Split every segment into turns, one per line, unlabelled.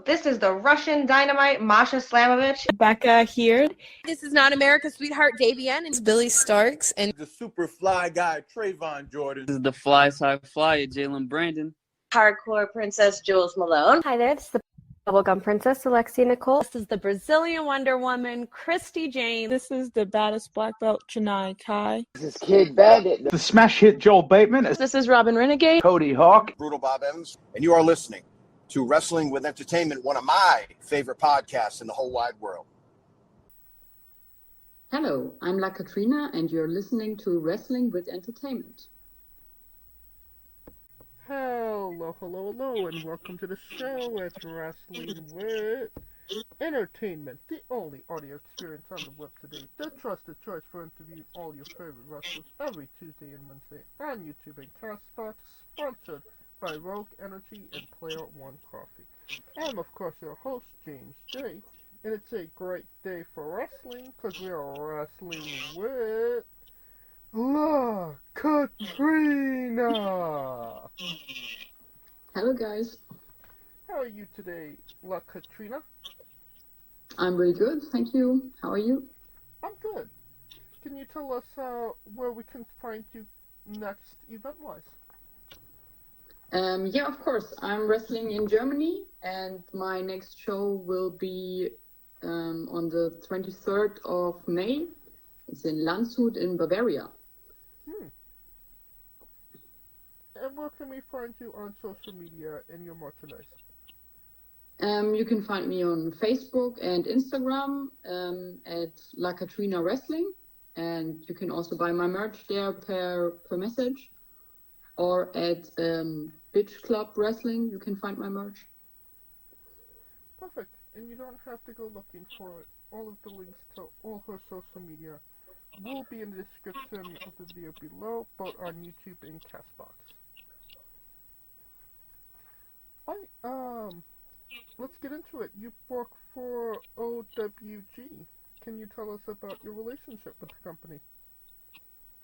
This is the Russian Dynamite, Masha Slamovich.
Becca here.
This is Not America's Sweetheart, Davian. And
It's Billy Starks. And
the super fly guy, Trayvon Jordan.
This is the fly side flyer, Jalen Brandon.
Hardcore Princess, Jules Malone.
Hi there, this is the Bubblegum Princess, Alexia Nicole.
This is the Brazilian Wonder Woman, Christy Jane.
This is the baddest black belt, Chennai Kai.
This is Kid Bandit.
The smash hit Joel Bateman.
This is Robin Renegade.
Cody Hawk.
Brutal Bob Evans. And you are listening to Wrestling with Entertainment, one of my favorite podcasts in the whole wide world.
Hello, I'm Catrina, and you're listening to Wrestling with Entertainment.
Hello, and welcome to the show at Wrestling with Entertainment, the only audio experience on the web today, the trusted choice for interviewing all your favorite wrestlers every Tuesday and Wednesday on YouTube and Castbox, sponsored by Rogue Energy and Player One Coffee. I'm, of course, your host, James J., and it's a great day for wrestling, because we are wrestling with La Catrina!
Hello, guys.
How are you today, La Catrina?
I'm really good, thank you. How are you?
I'm good. Can you tell us where we can find you next, event-wise?
Yeah, of course. I'm wrestling in Germany, and my next show will be on the 23rd of May. It's in Landshut in Bavaria.
And where can we find you on social media and your merchandise?
You can find me on Facebook and Instagram at La Catrina Wrestling, and you can also buy my merch there per message, or at Bitch Club Wrestling. You can find my merch.
Perfect, and you don't have to go looking for it. All of the links to all her social media will be in the description of the video below, both on YouTube and Castbox. Let's get into it. You work for OWG. Can you tell us about your relationship with the company?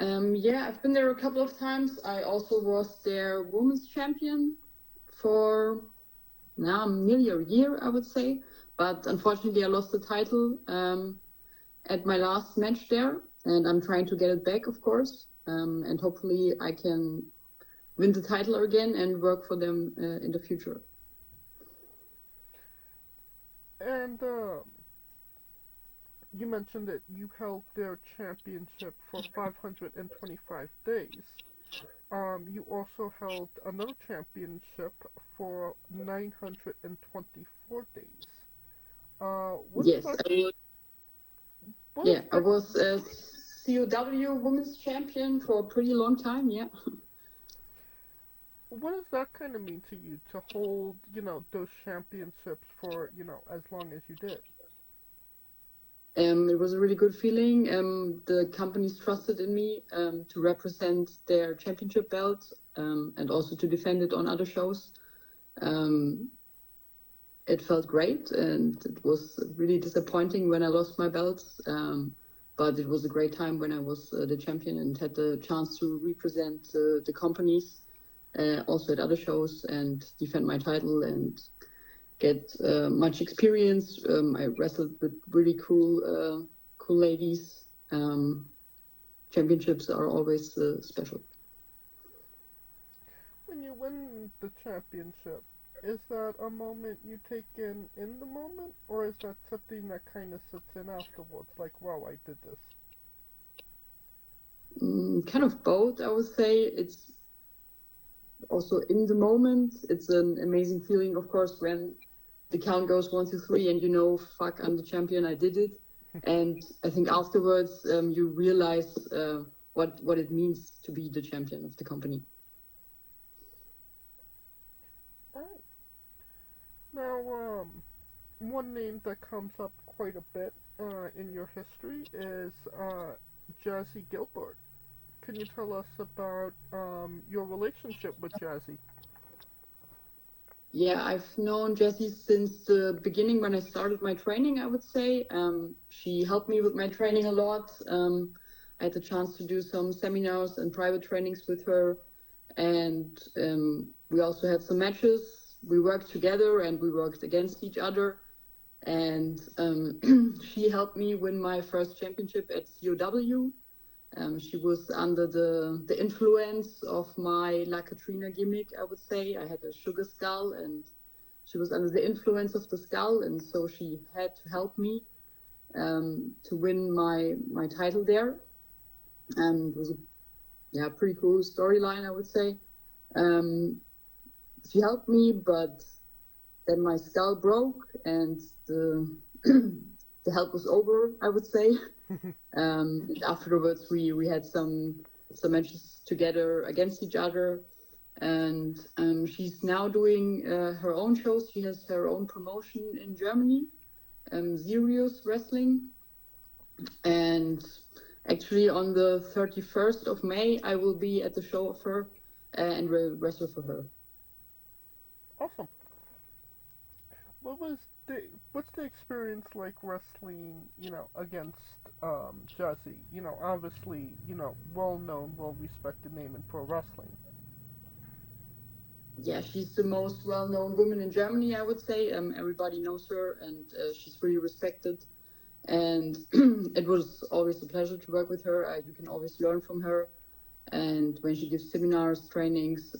Yeah, I've been there a couple of times. I also was their women's champion for now nearly a year, I would say. But unfortunately, I lost the title at my last match there, and I'm trying to get it back, of course. And hopefully, I can win the title again and work for them in the future.
And you mentioned that you held their championship for 525 days. You also held another championship for 924 days.
Yes, I was COW Women's Champion for a pretty long time, yeah.
What does that kind of mean to you, to hold, those championships for, as long as you did?
It was a really good feeling. The companies trusted in me to represent their championship belt and also to defend it on other shows. It felt great, and it was really disappointing when I lost my belts. But it was a great time when I was the champion and had the chance to represent the companies. Also at other shows and defend my title and get much experience. I wrestled with really cool ladies. Championships are always special.
When you win the championship, is that a moment you take in the moment, or is that something that kind of sits in afterwards, like, wow, I did this?
Kind of both, I would say. It's also in the moment. It's an amazing feeling, of course, when the count goes 1, 2, 3, and fuck, I'm the champion, I did it. And I think afterwards you realize what it means to be the champion of the company.
All right. Now, one name that comes up quite a bit in your history is Jazzy Gilbert. Can you tell us about your relationship with Jazzy?
Yeah, I've known Jazzy since the beginning when I started my training, I would say. She helped me with my training a lot. I had the chance to do some seminars and private trainings with her. And we also had some matches we worked together and we worked against each other. And she helped me win my first championship at COW. She was under the influence of my La Catrina gimmick, I would say. I had a sugar skull and she was under the influence of the skull, and so she had to help me to win my title there. And it was a pretty cool storyline, I would say. She helped me, but then my skull broke and the help was over, I would say. Afterwards, we had some matches together against each other. And she's now doing her own shows. She has her own promotion in Germany, Sirius Wrestling. And actually on the 31st of May, I will be at the show of her and will wrestle for her.
Awesome. What's the experience like wrestling, against Jazzy? Obviously, well-known, well-respected name in pro wrestling.
Yeah, she's the most well-known woman in Germany, I would say. Everybody knows her, and she's really respected. And it was always a pleasure to work with her. You can always learn from her. And when she gives seminars, trainings,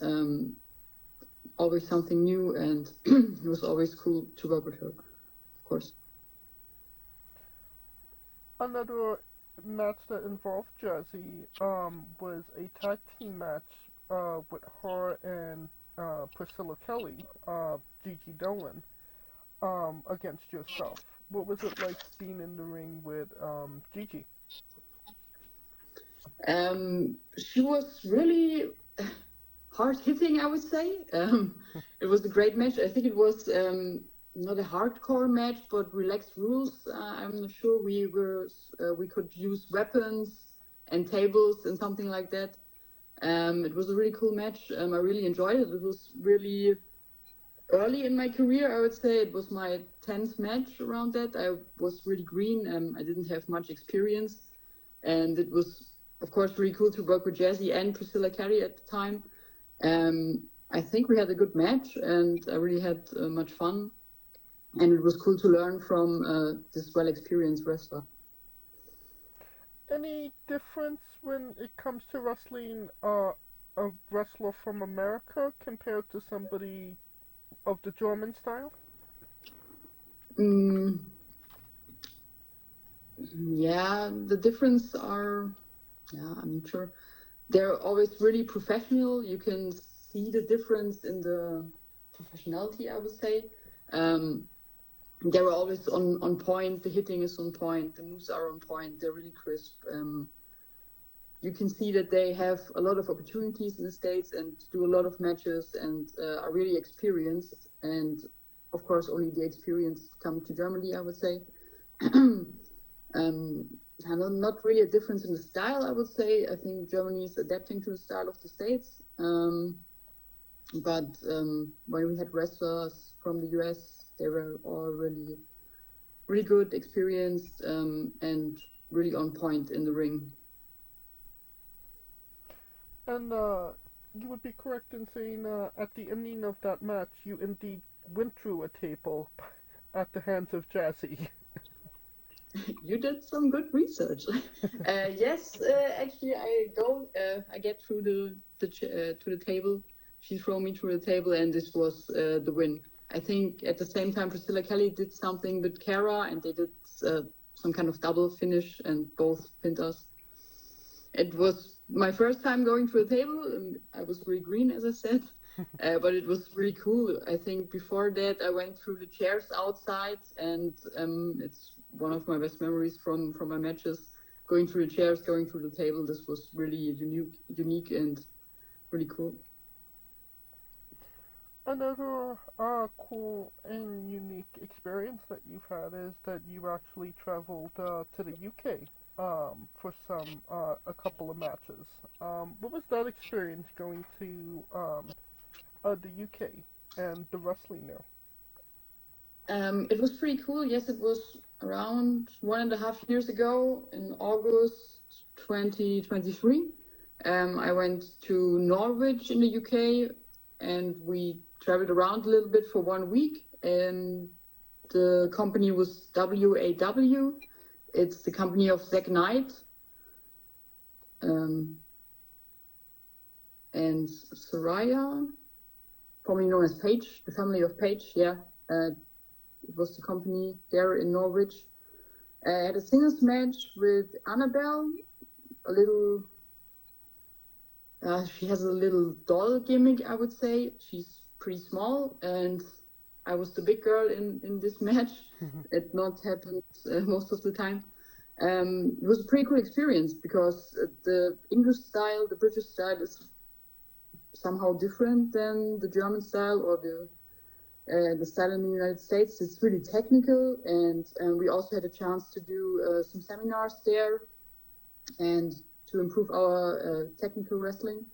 always something new. And it was always cool to work with her, of course.
Another match that involved Jazzy was a tag team match with her and Priscilla Kelly, Gigi Dolin, against yourself. What was it like being in the ring with Gigi?
She was really hard hitting, I would say. It was a great match. I think it was not a hardcore match, but relaxed rules. I'm not sure we could use weapons and tables and something like that. It was a really cool match. I really enjoyed it. It was really early in my career, I would say. It was my 10th match around that. I was really green. I didn't have much experience. And it was, of course, really cool to work with Jazzy and Priscilla Kelly at the time. I think we had a good match, and I really had much fun. And it was cool to learn from this well-experienced wrestler.
Any difference when it comes to wrestling a wrestler from America compared to somebody of the German style?
Yeah, the difference are, I'm not sure. They're always really professional. You can see the difference in the professionality, I would say. They were always on point. The hitting is on point. The moves are on point. They're really crisp. You can see that they have a lot of opportunities in the States and do a lot of matches and are really experienced. And of course, only the experience come to Germany, I would say. Not really a difference in the style, I would say. I think Germany is adapting to the style of the States. But when we had wrestlers from the US, they were all really, really good, experienced, and really on point in the ring.
And you would be correct in saying at the ending of that match, you indeed went through a table at the hands of Jazzy.
You did some good research. Yes, actually, I get through to the table. She threw me through the table, and this was the win. I think at the same time, Priscilla Kelly did something with Kara, and they did some kind of double finish, and both pinned us. It was my first time going through the table, and I was really green, as I said, but it was really cool. I think before that, I went through the chairs outside, and it's one of my best memories from my matches, going through the chairs, going through the table. This was really unique and really cool.
Another cool and unique experience that you've had is that you actually traveled to the UK for a couple of matches. What was that experience going to the UK and the wrestling there?
It was pretty cool. Yes, it was around 1.5 years ago in August 2023. I went to Norwich in the UK, and we traveled around a little bit for 1 week. And the company was WAW. It's the company of Zack Knight and Soraya, formerly known as Page, the family of Page. Yeah, it was the company there in Norwich. I had a singles match with Annabelle, a little. She has a little doll gimmick, I would say. She's pretty small, and I was the big girl in this match. It not happened most of the time. It was a pretty cool experience because the English style, the British style, is somehow different than the German style or the style in the United States. It's really technical, and we also had a chance to do some seminars there and to improve our technical wrestling.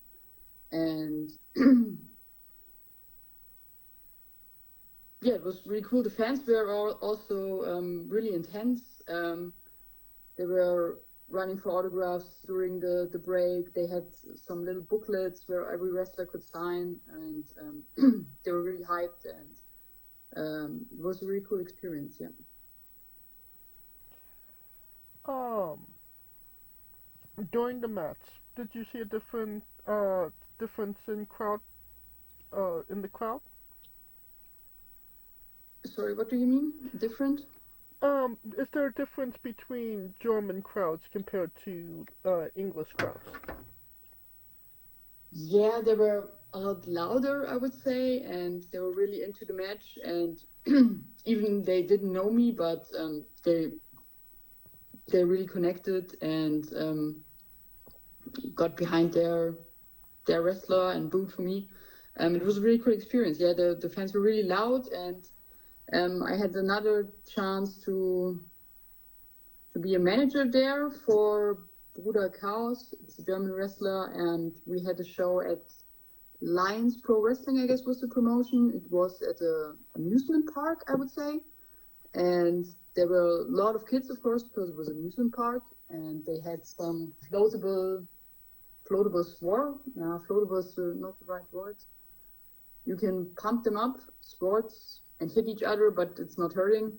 And yeah, it was really cool. The fans were also really intense. They were running for autographs during the break. They had some little booklets where every wrestler could sign, and they were really hyped, and it was a really cool experience. Yeah.
During the match, did you see a difference in the crowd?
Sorry, what do you mean? Different?
Is there a difference between German crowds compared to English crowds?
Yeah, they were a lot louder, I would say, and they were really into the match. And even they didn't know me, but they really connected and got behind their wrestler and booed for me. It was a really cool experience. Yeah, the fans were really loud, and I had another chance to be a manager there for Bruder Chaos. It's a German wrestler, and we had a show at Lions Pro Wrestling, I guess was the promotion. It was at an amusement park, I would say. And there were a lot of kids, of course, because it was an amusement park, and they had some floatable sword. Floatable is not the right word. You can pump them up, swords, and hit each other, but it's not hurting.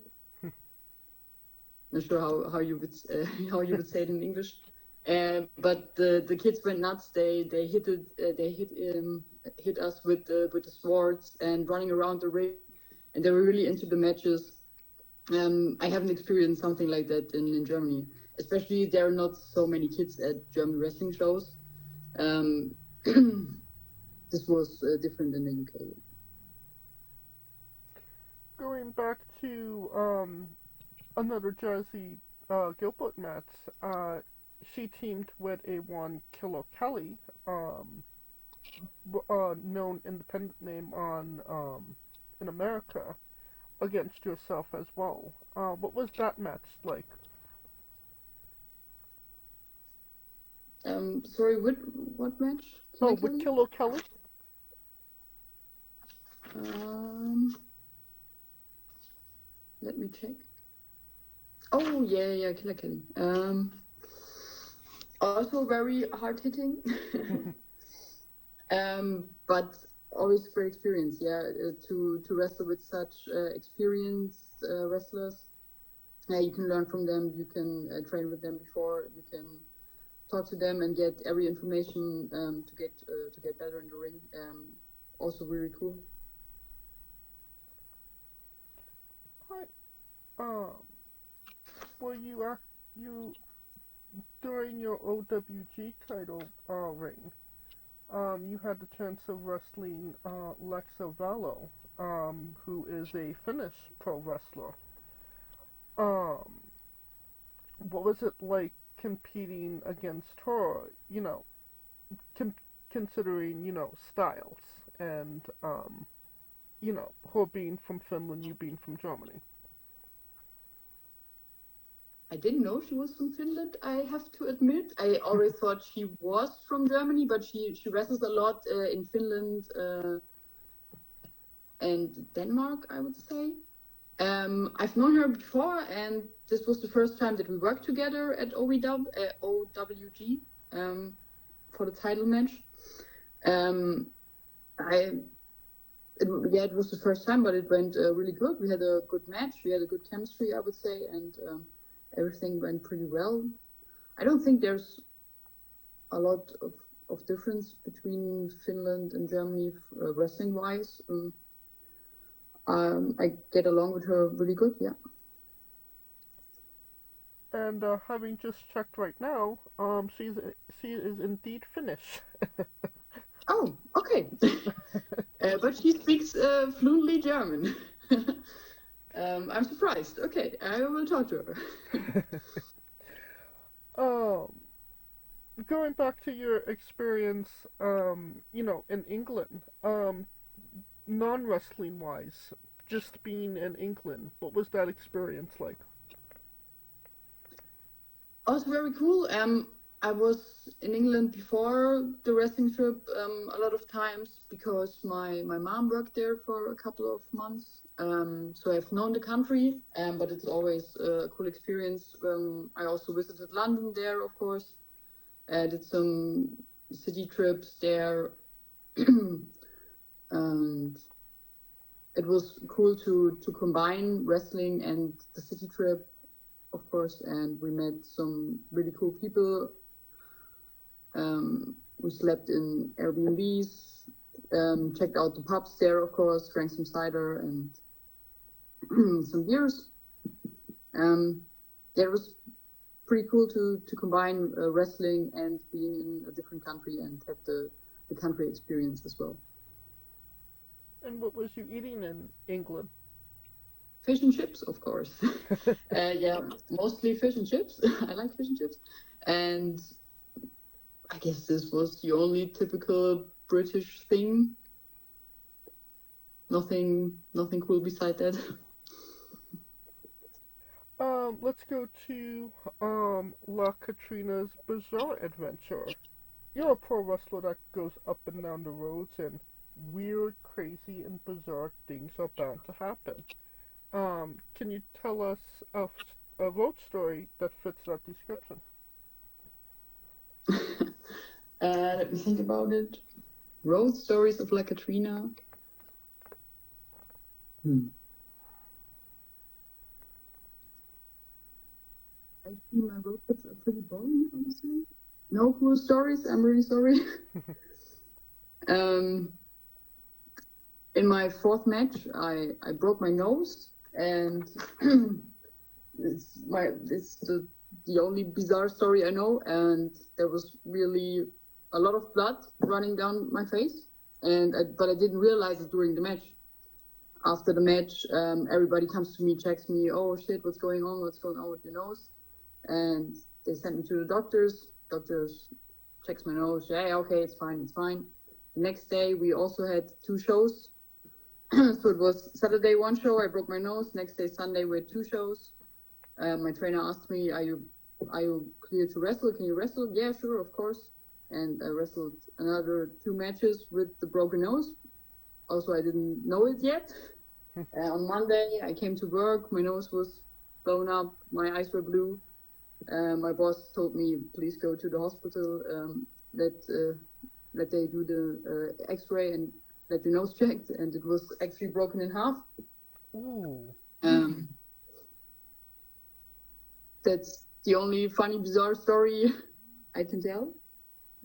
Not sure how you would say it in English. But the kids went nuts. They hit us with the swords and running around the ring, and they were really into the matches. I haven't experienced something like that in Germany. Especially there are not so many kids at German wrestling shows. This was different in the UK.
Going back to another Jazzy Gilbert match, she teamed with a one Killer Kelly, known independent name in America, against yourself as well. What was that match like?
Sorry, what match?
With Killer Kelly?
Let me check. Oh, yeah, Killer Kelly. Also very hard hitting. But always great experience, yeah, to wrestle with such experienced wrestlers. You can learn from them, you can train with them before, you can talk to them and get every information to get better in the ring. Also really cool.
Well, you during your OWG title reign, you had the chance of wrestling Lexa Valo, who is a Finnish pro wrestler. What was it like competing against her? You know, considering styles and her being from Finland, you being from Germany.
I didn't know she was from Finland, I have to admit. I always thought she was from Germany, but she wrestles a lot in Finland and Denmark, I would say. I've known her before, and this was the first time that we worked together at OWG for the title match. it was the first time, but it went really good. We had a good match. We had a good chemistry, I would say, and everything went pretty well. I don't think there's a lot of difference between Finland and Germany wrestling-wise. I get along with her really good, yeah.
And having just checked right now, she is indeed Finnish.
Oh, okay. But she speaks fluently German. I'm surprised. Okay, I will talk to her.
Going back to your experience, in England, non-wrestling wise, just being in England, what was that experience like?
Oh, it's very cool. I was in England before the wrestling trip a lot of times because my mom worked there for a couple of months. So I've known the country, but it's always a cool experience. I also visited London there, of course. Did some city trips there. And it was cool to combine wrestling and the city trip, of course, and we met some really cool people. We slept in Airbnbs, checked out the pubs there, of course, drank some cider and some beers. It was pretty cool to combine wrestling and being in a different country and have the country experience as well.
And what was you eating in England?
Fish and chips, of course. Yeah, mostly fish and chips. I like fish and chips. And I guess this was the only typical British thing. Nothing cool beside that.
Let's go to La Catrina's bizarre adventure. You're a pro wrestler that goes up and down the roads, and weird, crazy, and bizarre things are bound to happen. Can you tell us a road story that fits that description?
Let me think about it. Road stories of La Catrina. Actually, my road trips are pretty boring, honestly. No cool stories, I'm really sorry. In my fourth match, I broke my nose, and it's the only bizarre story I know, and there was really a lot of blood running down my face, but I didn't realize it during the match. After the match, everybody comes to me, checks me, oh shit, what's going on with your nose? And they sent me to the doctors. Doctors checks my nose, yeah, okay, it's fine. The next day, we also had 2 shows. So it was Saturday 1 show, I broke my nose. Next day, Sunday, we had 2 shows. My trainer asked me, are you clear to wrestle? Can you wrestle? Yeah, sure, of course. And I wrestled another 2 matches with the broken nose. Also, I didn't know it yet. On Monday, I came to work. My nose was blown up. My eyes were blue. My boss told me, please go to the hospital. Let they do the X-ray and let your nose checked. And it was actually broken in half.
Ooh.
That's the only funny, bizarre story I can tell,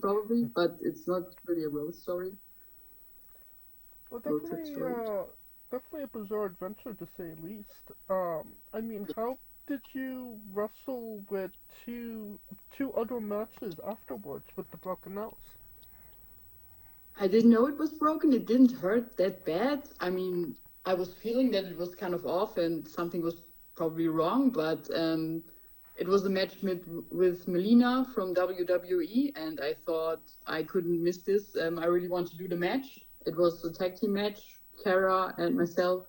probably, but it's not really a road story.
Well, definitely a bizarre adventure to say the least. I mean, how did you wrestle with two other matches afterwards with the broken nose?
I didn't know it was broken. It didn't hurt that bad. I mean, I was feeling that it was kind of off and something was probably wrong, but it was a match with Melina from WWE, and I thought I couldn't miss this. I really want to do the match. It was a tag team match, Kara and myself,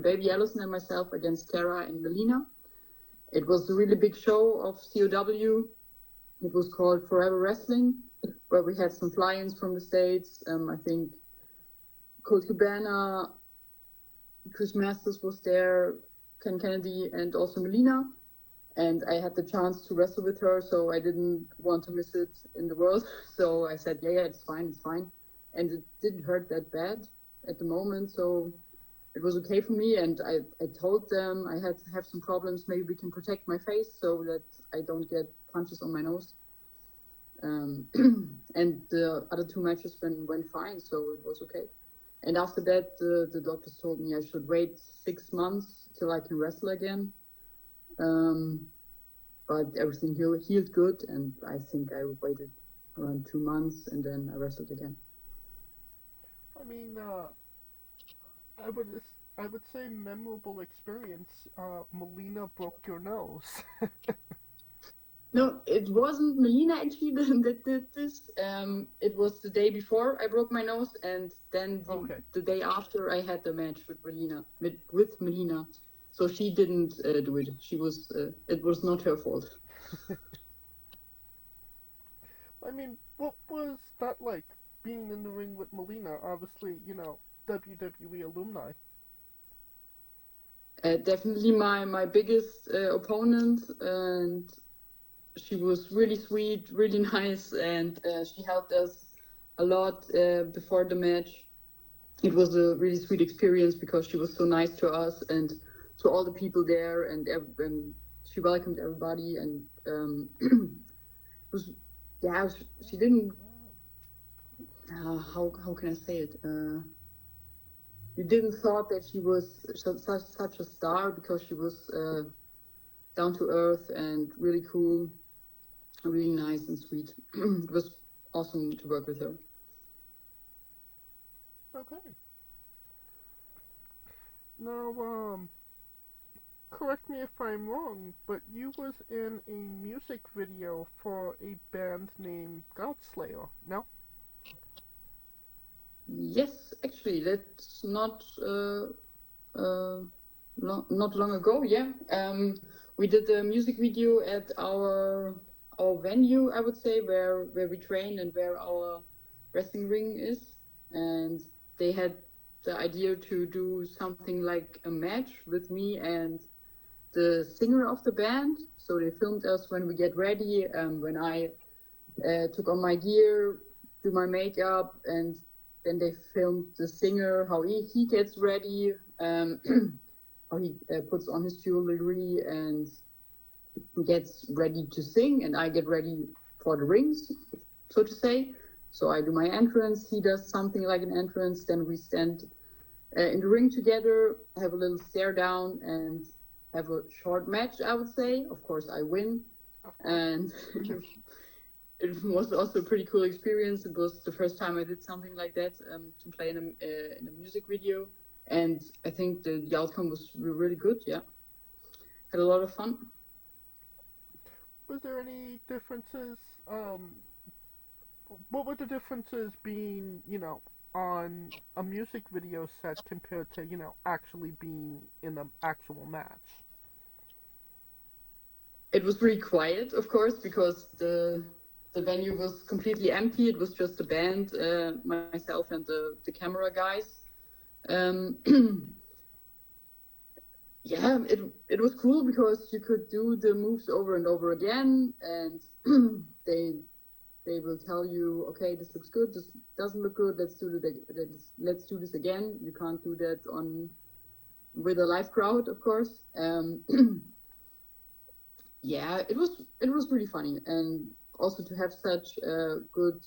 Baby Allison and myself against Kara and Melina. It was a really big show of COW. It was called Forever Wrestling, where we had some fly-ins from the States. I think Colt Cabana, Chris Masters was there, Ken Kennedy, and also Melina. And I had the chance to wrestle with her, so I didn't want to miss it in the world. So I said, yeah, it's fine. And it didn't hurt that bad. at the moment, so it was okay for me. And I told them I had to have some problems. Maybe we can protect my face so that I don't get punches on my nose. And the other 2 matches went fine, so it was okay. And after that, the doctors told me I should wait 6 months till I can wrestle again. But everything healed good, and I think I waited around 2 months, and then I wrestled again.
I mean, I would say memorable experience. Melina broke your nose.
No, it wasn't Melina actually that did this. It was the day before I broke my nose, and then the day after I had the match with Melina. So she didn't do it. She was. It was not her fault.
I mean, what was that like, being in the ring with Melina? Obviously, WWE alumni.
Definitely my biggest opponent, and she was really sweet, really nice, and she helped us a lot before the match. It was a really sweet experience because she was so nice to us and to all the people there, and she welcomed everybody, and she didn't. How can I say it? You didn't thought that she was such a star because she was down to earth and really cool, really nice and sweet. It was awesome to work with her.
Okay. Now, correct me if I'm wrong, but you was in a music video for a band named Godslayer, no?
Yes, actually, that's not long ago. Yeah, we did a music video at our venue, I would say, where we train and where our wrestling ring is, and they had the idea to do something like a match with me and the singer of the band. So they filmed us when we get ready, when I took on my gear, do my makeup, and then they filmed the singer, how he gets ready, how he puts on his jewelry and gets ready to sing, and I get ready for the rings, so to say. So I do my entrance, he does something like an entrance, then we stand in the ring together, have a little stare down, and have a short match, I would say. Of course, I win, and it was also a pretty cool experience. It was the first time I did something like that, to play in a music video, and I think the outcome was really good. Yeah, had a lot of fun.
Was there any differences? What were the differences being, on a music video set compared to, actually being in an actual match?
It was really quiet, of course, because the venue was completely empty. It was just the band, myself and the camera guys. Yeah, it was cool because you could do the moves over and over again, and they will tell you, okay, this looks good, this doesn't look good, let's do this again. You can't do that with a live crowd, of course. Yeah, it was really funny, and also to have such a good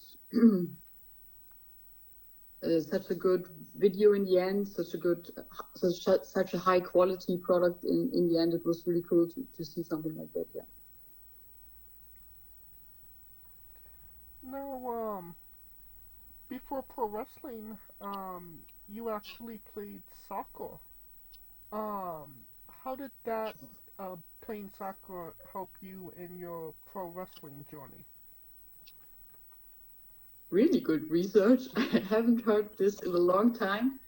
video in the end, such a high quality product in the end. It was really cool to see something like that. Yeah.
Now, before pro wrestling, you actually played soccer. How did that playing soccer help you in your pro wrestling journey?
Really good research. I haven't heard this in a long time.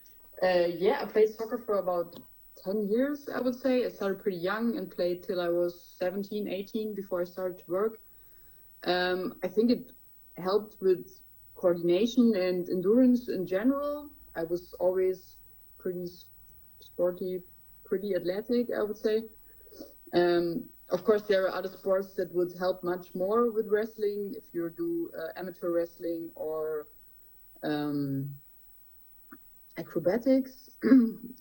Yeah, I played soccer for about 10 years, I would say. I started pretty young and played till I was 17, 18 before I started to work. I think it helped with coordination and endurance in general. I was always pretty sporty, pretty athletic, I would say. Of course, there are other sports that would help much more with wrestling. If you do amateur wrestling or acrobatics.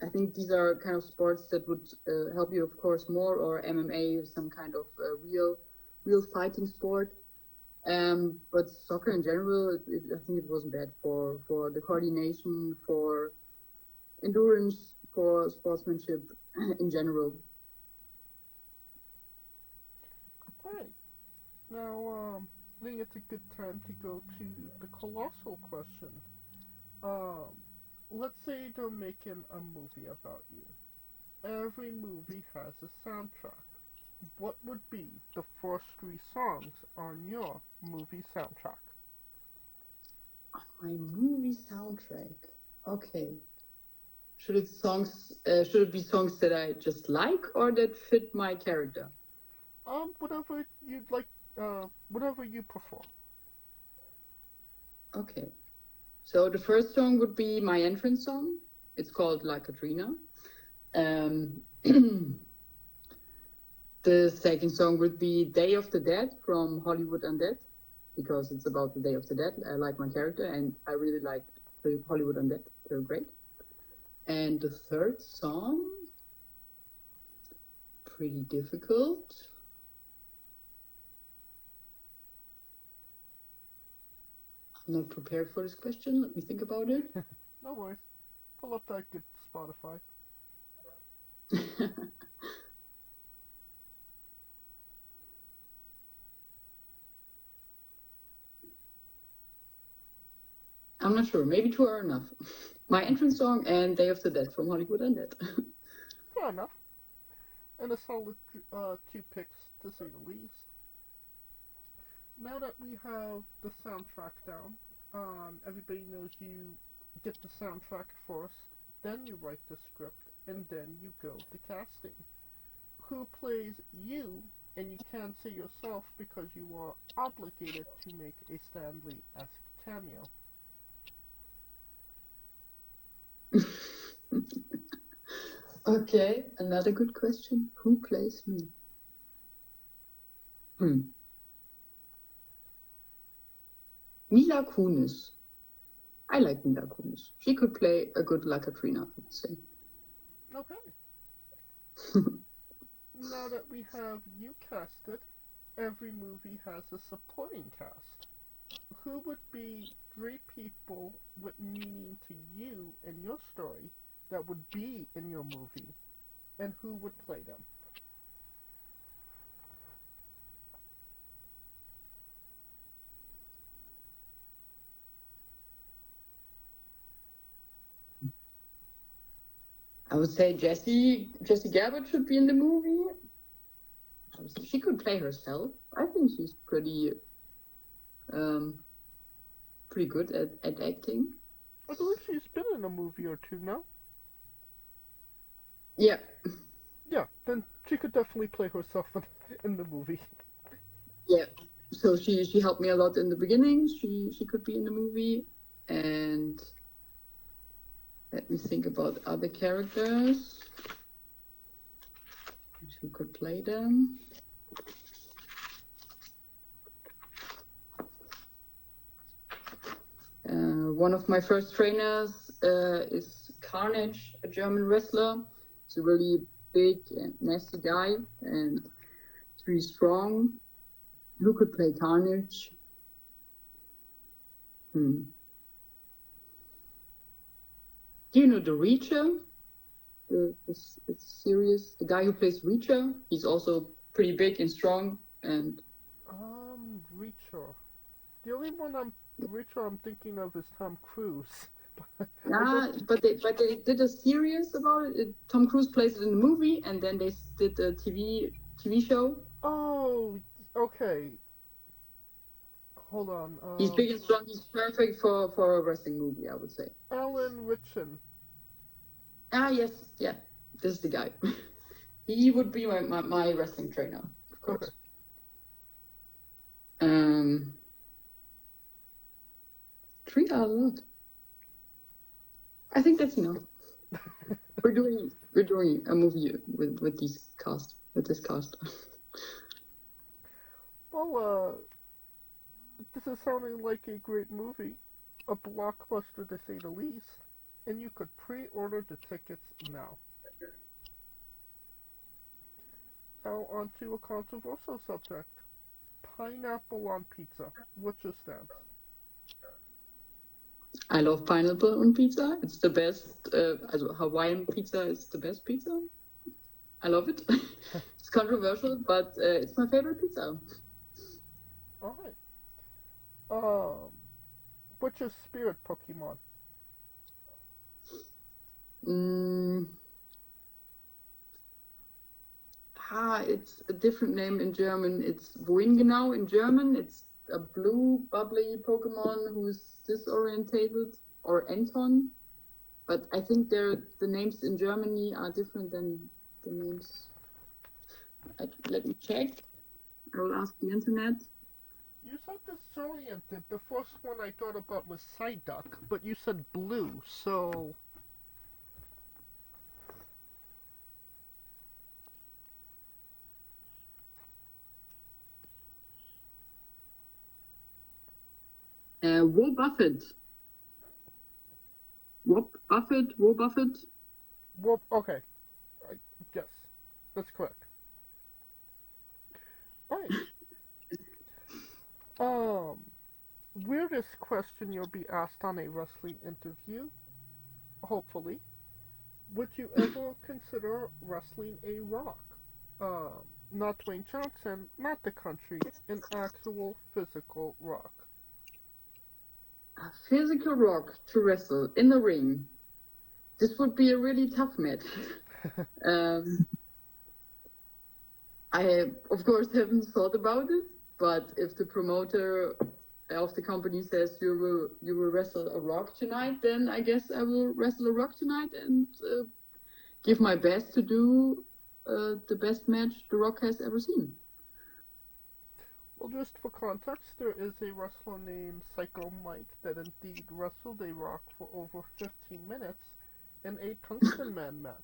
I think these are kind of sports that would help you, of course, more, or MMA, some kind of real fighting sport. But soccer in general, I think it wasn't bad for the coordination, for endurance, for sportsmanship in general.
Right. Now, I think it's a good time to go to the colossal question. Let's say they're making a movie about you. Every movie has a soundtrack. What would be the first 3 songs on your movie soundtrack?
My movie soundtrack. Okay. Should it be songs that I just like or that fit my character?
Whatever you'd like, whatever you prefer.
Okay. So the first song would be my entrance song. It's called La Catrina. The second song would be Day of the Dead from Hollywood Undead, because it's about the Day of the Dead. I like my character, and I really like the Hollywood Undead. They're great. And the third song, pretty difficult. I'm not prepared for this question. Let me think about it.
No worries. Pull up that good Spotify.
I'm not sure. Maybe 2 are enough. My entrance song and Day of the Dead from Hollywood Undead.
Fair enough. And a solid 2 picks, to say the least. Now that we have the soundtrack down, everybody knows you get the soundtrack first, then you write the script, and then you go to casting. Who plays you, and you can't say yourself because you are obligated to make a Stan Lee-esque cameo.
Okay, another good question. Who plays me? Mila Kunis. I like Mila Kunis. She could play a good La Catrina, I would say.
Okay. Now that we have you casted, every movie has a supporting cast. Who would be 3 people with meaning to you and your story that would be in your movie, and who would play them?
I would say Jazzy Gilbert should be in the movie. She could play herself. I think she's pretty good at acting.
I believe she's been in a movie or 2 now.
Yeah.
Yeah, then she could definitely play herself in the movie.
Yeah. So she helped me a lot in the beginning. She could be in the movie. And let me think about other characters who could play them. One of my first trainers is Carnage, a German wrestler. He's a really big and nasty guy, and he's really strong. Who could play Carnage? Do you know the Reacher? It's serious. The guy who plays Reacher, he's also pretty big and strong. And
Reacher. The only Reacher I'm thinking of is Tom Cruise.
But they did a series about it. Tom Cruise plays it in the movie, and then they did a TV show.
Oh, okay. Hold on.
He's big and strong. He's perfect for a wrestling movie, I would say.
Alan Ritchson.
Yes, yeah, this is the guy. He would be my wrestling trainer, of course. Okay. 3 are a lot. I think that's enough. We're doing a movie with this cast.
Well, this is sounding like a great movie, a blockbuster to say the least. and you could pre-order the tickets now. Now on to a controversial subject. Pineapple on pizza. What's your stance?
I love pineapple on pizza. It's the best. Also Hawaiian pizza is the best pizza. I love it. It's controversial, but it's my favorite pizza.
Alright. What's your spirit Pokemon?
It's a different name in German. It's Woingenau in German. It's a blue, bubbly Pokemon who's disorientated, or Anton. But I think the names in Germany are different than the names. Let me check. I will ask the internet.
You said disoriented. The first one I thought about was Psyduck, but you said blue, so...
Wobuffet. Wobuffet.
Well, okay. Yes, that's correct. Alright. Weirdest question you'll be asked on a wrestling interview, hopefully. Would you ever consider wrestling a rock? Not Dwayne Johnson, not the country, an actual physical rock.
A physical rock to wrestle in the ring. This would be a really tough match. I, of course, haven't thought about it, but if the promoter of the company says you will wrestle a rock tonight, then I guess I will wrestle a rock tonight and give my best to do the best match the Rock has ever seen.
Well, just for context, there is a wrestler named Psycho Mike that indeed wrestled a rock for over 15 minutes in a Tungsten Man match.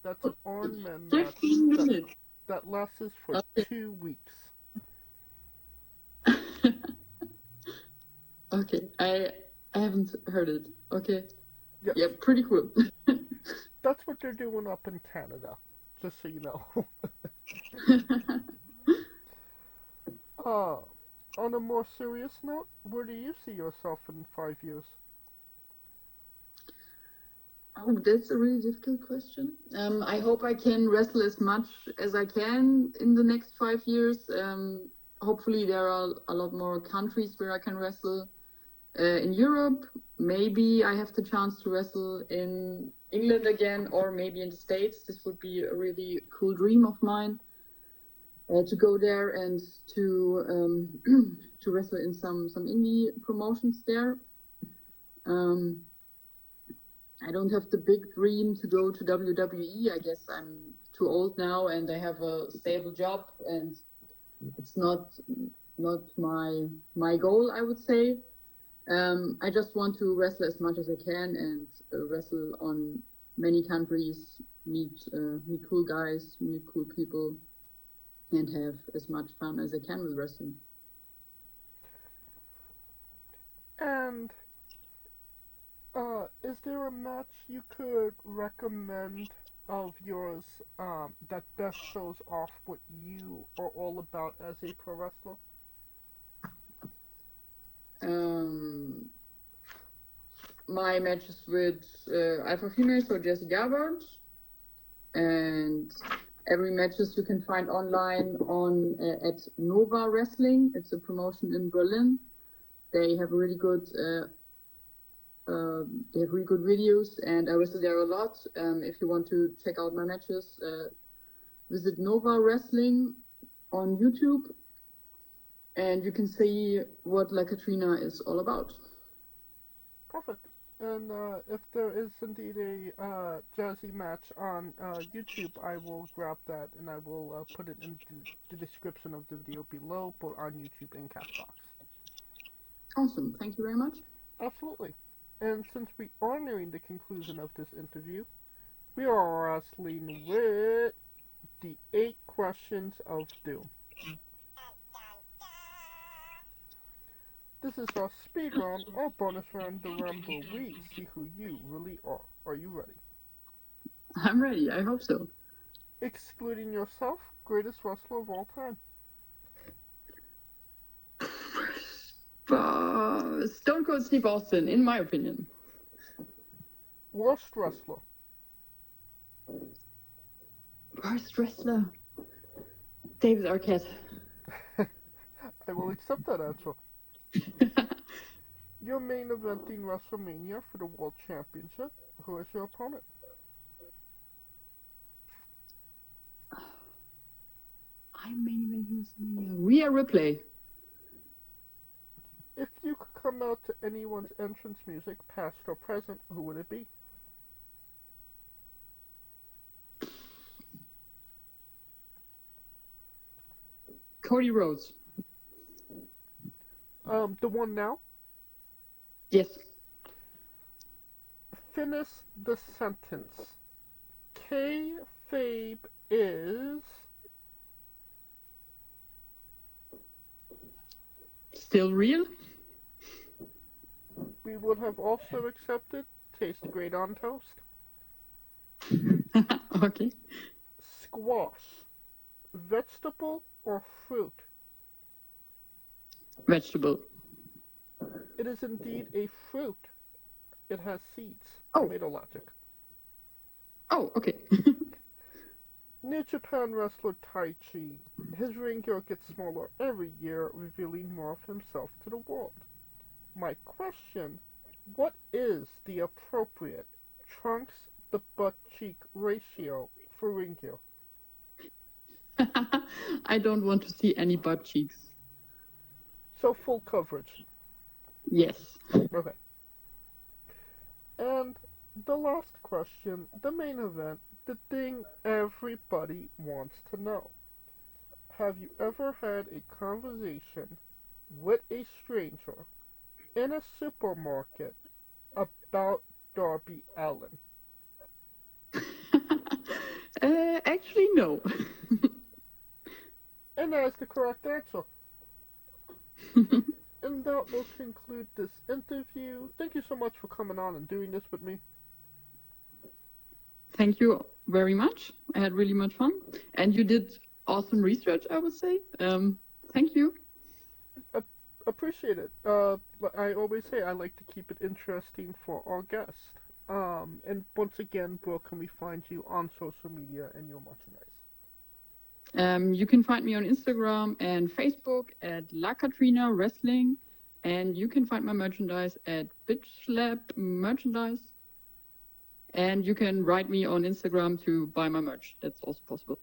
That's an Iron Man match
15 minutes.
that lasts for
Okay.
2 weeks.
Okay, I haven't heard it. Okay.
Yes.
Yeah, pretty cool.
That's what they're doing up in Canada, just so you know. On a more serious note, where do you see yourself in 5 years?
Oh, that's a really difficult question. I hope I can wrestle as much as I can in the next 5 years. Hopefully there are a lot more countries where I can wrestle. In Europe, maybe I have the chance to wrestle in England again, or maybe in the States. This would be a really cool dream of mine, to go there and to to wrestle in some indie promotions there. I don't have the big dream to go to WWE. I guess I'm too old now and I have a stable job, and it's not my goal, I would say. I just want to wrestle as much as I can and wrestle on many countries, meet cool guys, meet cool people, and have as much fun as I can with wrestling.
And is there a match you could recommend of yours that best shows off what you are all about as a pro wrestler?
My matches with Alpha Female, so Jazzy Gilbert, and every matches you can find online on at Nova Wrestling. It's a promotion in Berlin. They have really good videos, and I wrestle there a lot. If you want to check out my matches, visit Nova Wrestling on YouTube, and you can see what La Catrina is all about.
Perfect. And if there is indeed a Jazzy match on YouTube, I will grab that and I will put it in the description of the video below, both on YouTube and Castbox.
Awesome. Thank you very much.
Absolutely. And since we are nearing the conclusion of this interview, we are wrestling with the 8 questions of doom. This is our speed round, our bonus round, the round where we see who you really are. Are you ready?
I'm ready. I hope so.
Excluding yourself, greatest wrestler of all time.
Stone Cold Steve Austin, in my opinion.
Worst wrestler.
Worst wrestler. David Arquette.
I will accept that answer. Your main eventing WrestleMania for the World Championship. Who is your opponent?
I'm main eventing WrestleMania. Rhea Ripley.
If you could come out to anyone's entrance music, past or present, who would it be?
Cody Rhodes.
The one now?
Yes.
Finish the sentence. Kayfabe is...
Still real?
We would have also accepted taste great on toast.
Okay.
Squash. Vegetable or fruit?
Vegetable.
It is indeed a fruit. It has seeds.
Oh.
Tomato logic.
Oh, okay.
New Japan wrestler Tai Chi. His ring gear gets smaller every year, revealing more of himself to the world. My question, what is the appropriate trunks to butt cheek ratio for ring gear?
I don't want to see any butt cheeks.
So full coverage.
Yes.
Okay. And the last question, the main event, the thing everybody wants to know. Have you ever had a conversation with a stranger in a supermarket about Darby Allin?
Actually, no.
And that is the correct answer. And that will conclude this interview. Thank you so much for coming on and doing this with me.
Thank you very much. I had really much fun. And you did awesome research, I would say. Thank you.
Appreciate it. I always say I like to keep it interesting for our guests. And once again, where can we find you on social media and your merchandise?
You can find me on Instagram and Facebook at La Catrina Wrestling. And you can find my merchandise at Bitch Slap Merchandise. And you can write me on Instagram to buy my merch. That's also possible.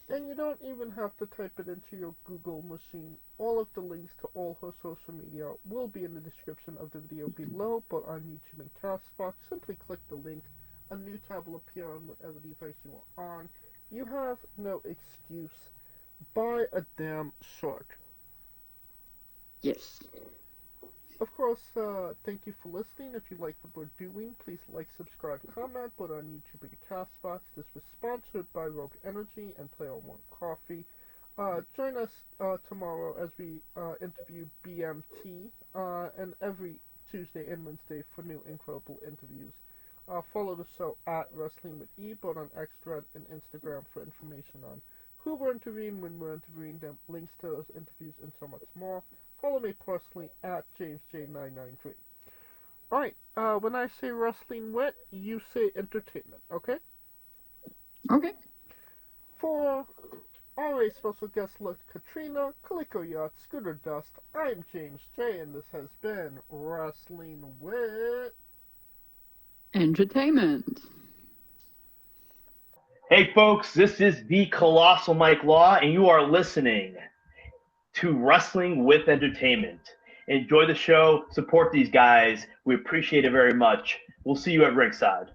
And you don't even have to type it into your Google machine. All of the links to all her social media will be in the description of the video below, but on YouTube and Castbox, simply click the link. A new tab will appear on whatever device you are on. You have no excuse. Buy a damn shirt.
Yes.
Of course, thank you for listening. If you like what we're doing, please like, subscribe, comment, but on YouTube and Castbox. This was sponsored by Rogue Energy and Player One Coffee. Join us tomorrow as we interview BMT, and every Tuesday and Wednesday for new incredible interviews. Follow the show at Wrestling with E, both on Xthread and Instagram for information on who we're interviewing, when we're interviewing them, links to those interviews, and so much more. Follow me personally at JamesJ993. Alright, when I say wrestling wit, you say entertainment, okay?
Okay.
For our special guest list, Catrina, Calico Yacht, Scooter Dust, I'm James J, and this has been Wrestling Wit
Entertainment.
Hey folks, this is the Colossal Mike Law, and you are listening to Wrestling with Entertainment. Enjoy the show, support these guys. We appreciate it very much. We'll see you at ringside.